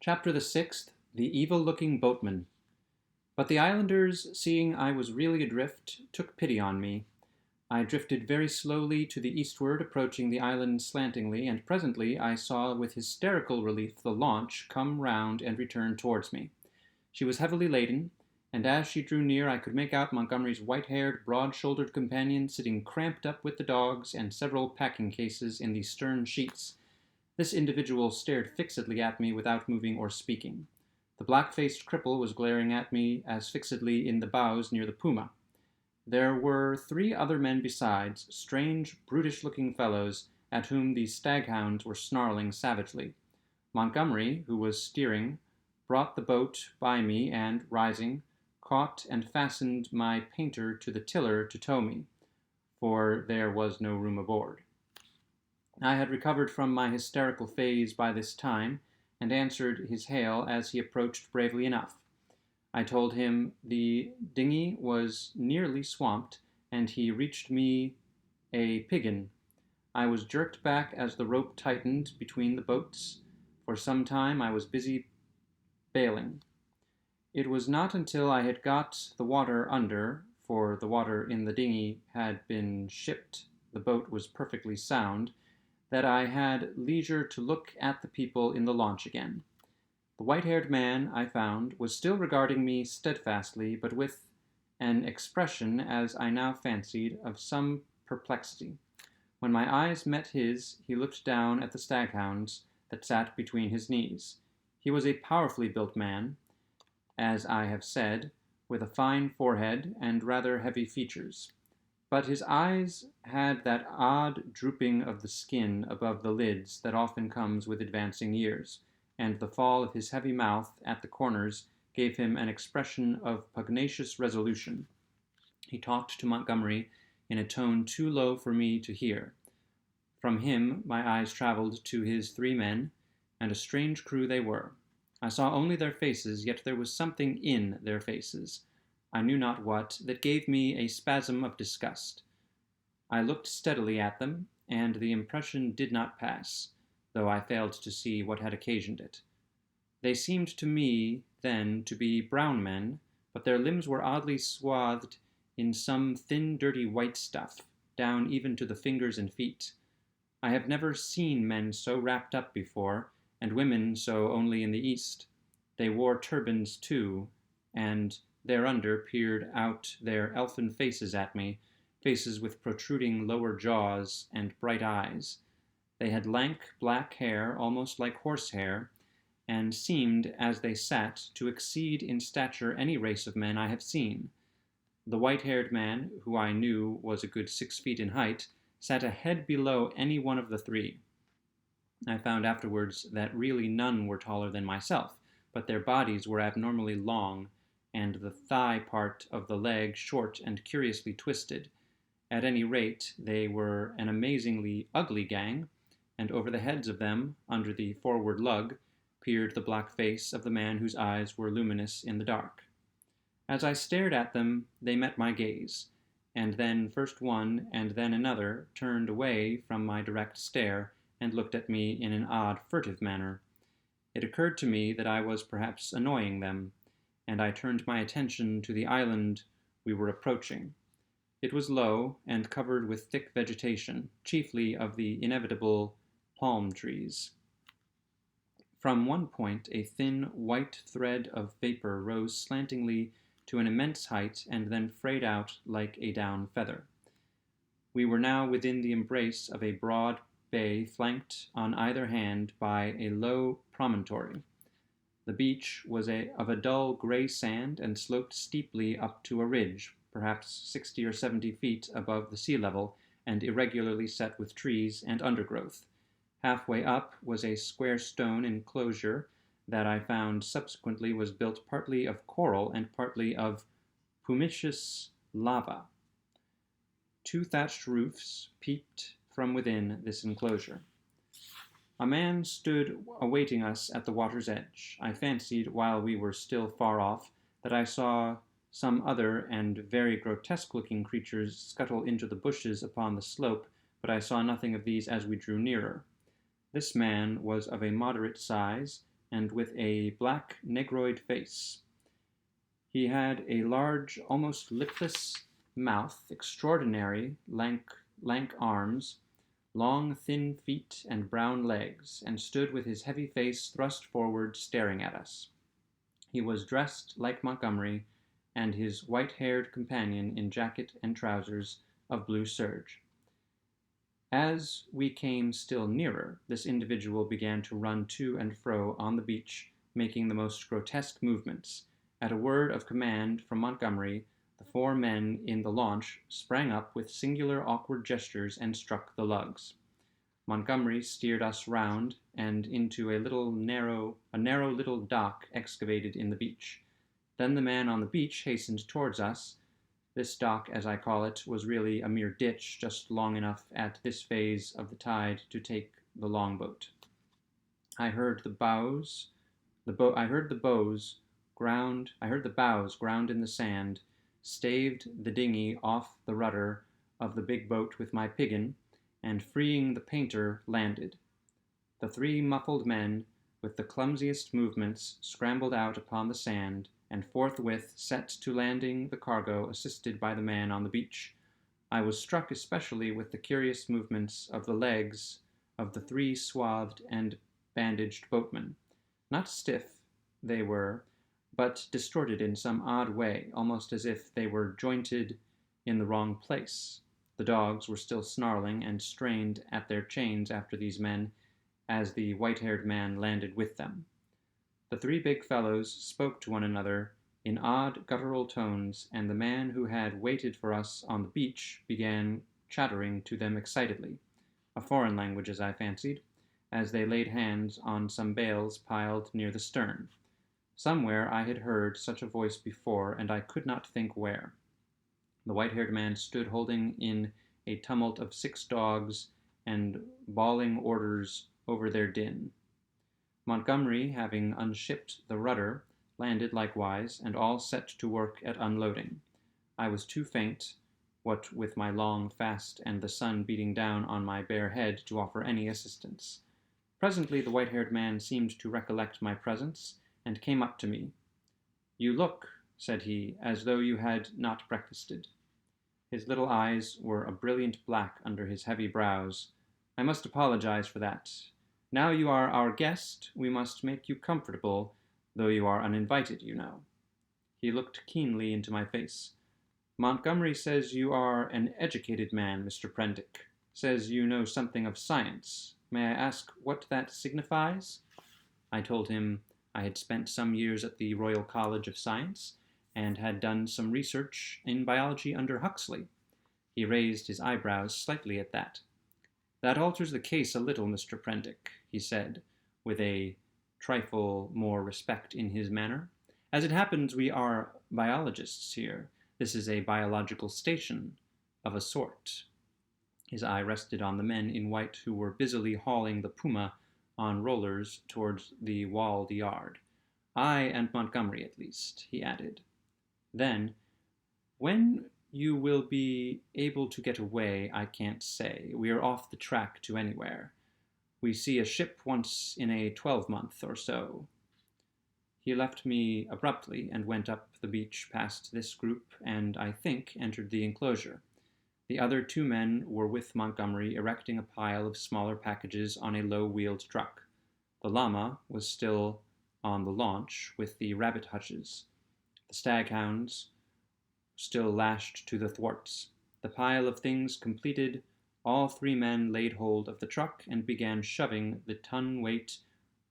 Chapter the 6th. The Evil-Looking Boatman. But the islanders, seeing I was really adrift, took pity on me. I drifted very slowly to the eastward, approaching the island slantingly, and presently I saw with hysterical relief the launch come round and return towards me. She was heavily laden, and as she drew near I could make out Montgomery's white-haired, broad-shouldered companion sitting cramped up with the dogs and several packing cases in the stern sheets. This individual stared fixedly at me without moving or speaking. The black-faced cripple was glaring at me as fixedly in the bows near the Puma. There were 3 other men besides, strange, brutish-looking fellows, at whom the staghounds were snarling savagely. Montgomery, who was steering, brought the boat by me and, rising, caught and fastened my painter to the tiller to tow me, for there was no room aboard. I had recovered from my hysterical phase by this time, and answered his hail as he approached bravely enough. I told him the dinghy was nearly swamped, and he reached me a piggin. I was jerked back as the rope tightened between the boats. For some time I was busy bailing. It was not until I had got the water under, for the water in the dinghy had been shipped, the boat was perfectly sound, that I had leisure to look at the people in the launch again. The white-haired man, I found, was still regarding me steadfastly, but with an expression, as I now fancied, of some perplexity. When my eyes met his, he looked down at the staghounds that sat between his knees. He was a powerfully built man, as I have said, with a fine forehead and rather heavy features. But his eyes had that odd drooping of the skin above the lids that often comes with advancing years, and the fall of his heavy mouth at the corners gave him an expression of pugnacious resolution. He talked to Montgomery in a tone too low for me to hear. From him my eyes traveled to his 3 men, and a strange crew they were. I saw only their faces, yet there was something in their faces, I knew not what, that gave me a spasm of disgust. I looked steadily at them, and the impression did not pass, though I failed to see what had occasioned it. They seemed to me, then, to be brown men, but their limbs were oddly swathed in some thin, dirty white stuff, down even to the fingers and feet. I have never seen men so wrapped up before, and women so only in the East. They wore turbans, too, and thereunder peered out their elfin faces at me, faces with protruding lower jaws and bright eyes. They had lank black hair, almost like horsehair, and seemed, as they sat, to exceed in stature any race of men I have seen. The white-haired man, who I knew was a good 6 feet in height, sat a head below any one of the 3. I found afterwards that really none were taller than myself, but their bodies were abnormally long, and the thigh part of the leg short and curiously twisted. At any rate, they were an amazingly ugly gang, and over the heads of them, under the forward lug, peered the black face of the man whose eyes were luminous in the dark. As I stared at them, they met my gaze, and then first one and then another turned away from my direct stare and looked at me in an odd, furtive manner. It occurred to me that I was perhaps annoying them, and I turned my attention to the island we were approaching. It was low and covered with thick vegetation, chiefly of the inevitable palm trees. From one point a thin white thread of vapor rose slantingly to an immense height and then frayed out like a down feather. We were now within the embrace of a broad bay flanked on either hand by a low promontory. The beach was of a dull gray sand and sloped steeply up to a ridge, perhaps 60 or 70 feet above the sea level, and irregularly set with trees and undergrowth. Halfway up was a square stone enclosure that I found subsequently was built partly of coral and partly of pumiceous lava. 2 thatched roofs peeped from within this enclosure. A man stood awaiting us at the water's edge. I fancied, while we were still far off, that I saw some other and very grotesque-looking creatures scuttle into the bushes upon the slope, but I saw nothing of these as we drew nearer. This man was of a moderate size, and with a black negroid face. He had a large, almost lipless mouth, extraordinary, lank arms, long, thin feet, and brown legs, and stood with his heavy face thrust forward, staring at us. He was dressed like Montgomery, and his white-haired companion in jacket and trousers of blue serge. As we came still nearer, this individual began to run to and fro on the beach, making the most grotesque movements. At a word of command from Montgomery, the 4 men in the launch sprang up with singular awkward gestures and struck the lugs. Montgomery steered us round and into a narrow little dock excavated in the beach. Then the man on the beach hastened towards us. This dock, as I call it, was really a mere ditch, just long enough at this phase of the tide to take the longboat. I heard the bows ground in the sand, staved the dinghy off the rudder of the big boat with my piggin, and freeing the painter, landed. The 3 muffled men, with the clumsiest movements, scrambled out upon the sand, and forthwith set to landing the cargo, assisted by the man on the beach. I was struck especially with the curious movements of the legs of the 3 swathed and bandaged boatmen. Not stiff, they were, but distorted in some odd way, almost as if they were jointed in the wrong place. The dogs were still snarling and strained at their chains after these men, as the white-haired man landed with them. The 3 big fellows spoke to one another in odd guttural tones, and the man who had waited for us on the beach began chattering to them excitedly, a foreign language as I fancied, as they laid hands on some bales piled near the stern. Somewhere I had heard such a voice before, and I could not think where. The white-haired man stood holding in a tumult of 6 dogs and bawling orders over their din. Montgomery, having unshipped the rudder, landed likewise, and all set to work at unloading. I was too faint, what with my long fast and the sun beating down on my bare head, to offer any assistance. Presently the white-haired man seemed to recollect my presence, and came up to me. "You look," said he, "as though you had not breakfasted." His little eyes were a brilliant black under his heavy brows. "I must apologize for that. Now you are our guest, we must make you comfortable, though you are uninvited, you know." He looked keenly into my face. "Montgomery says you are an educated man, Mr. Prendick. Says you know something of science. May I ask what that signifies?" I told him I had spent some years at the Royal College of Science, and had done some research in biology under Huxley. He raised his eyebrows slightly at that. "That alters the case a little, Mr. Prendick," he said, with a trifle more respect in his manner. "As it happens, we are biologists here. This is a biological station, of a sort." His eye rested on the men in white who were busily hauling the Puma on rollers towards the walled yard. "I and Montgomery, at least," he added. Then, "When you will be able to get away, I can't say. We are off the track to anywhere. We see a ship once in a 12-month or so." He left me abruptly and went up the beach past this group, and, I think, entered the enclosure. The other 2 men were with Montgomery, erecting a pile of smaller packages on a low-wheeled truck. The llama was still on the launch with the rabbit hutches. The staghounds still lashed to the thwarts. The pile of things completed, all 3 men laid hold of the truck and began shoving the ton weight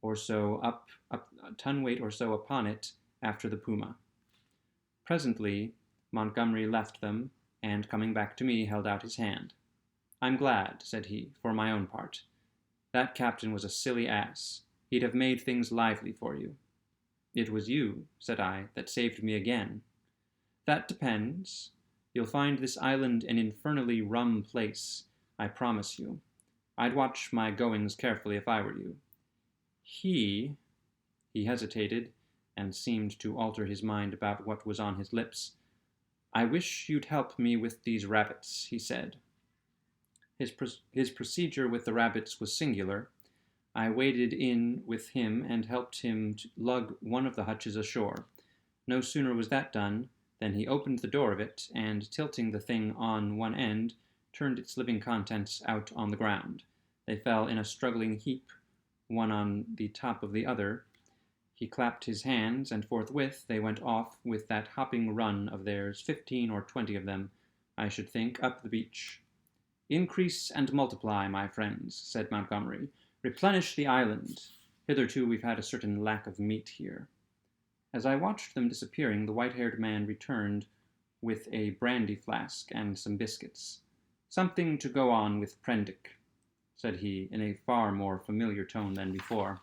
or so upon it after the Puma. Presently Montgomery left them, and coming back to me, held out his hand. "I'm glad," said he, "for my own part. That captain was a silly ass. He'd have made things lively for you." "It was you," said I, "that saved me again." "That depends. You'll find this island an infernally rum place, I promise you. I'd watch my goings carefully if I were you." He hesitated, and seemed to alter his mind about what was on his lips. "I wish you'd help me with these rabbits," he said. His procedure with the rabbits was singular. I waded in with him and helped him to lug one of the hutches ashore. No sooner was that done than he opened the door of it, and tilting the thing on one end, turned its living contents out on the ground. They fell in a struggling heap, one on the top of the other. He clapped his hands, and forthwith they went off with that hopping run of theirs, 15 or 20 of them, I should think, up the beach. "Increase and multiply, my friends," said Montgomery. "Replenish the island. Hitherto we've had a certain lack of meat here." As I watched them disappearing, the white-haired man returned with a brandy flask and some biscuits. "Something to go on with Prendick," said he, in a far more familiar tone than before.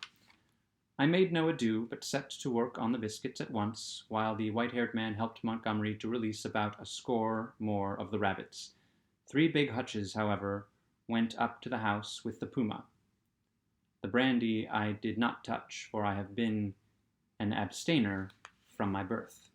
I made no ado, but set to work on the biscuits at once, while the white-haired man helped Montgomery to release about a score more of the rabbits. 3 big hutches, however, went up to the house with the puma. The brandy I did not touch, for I have been an abstainer from my birth.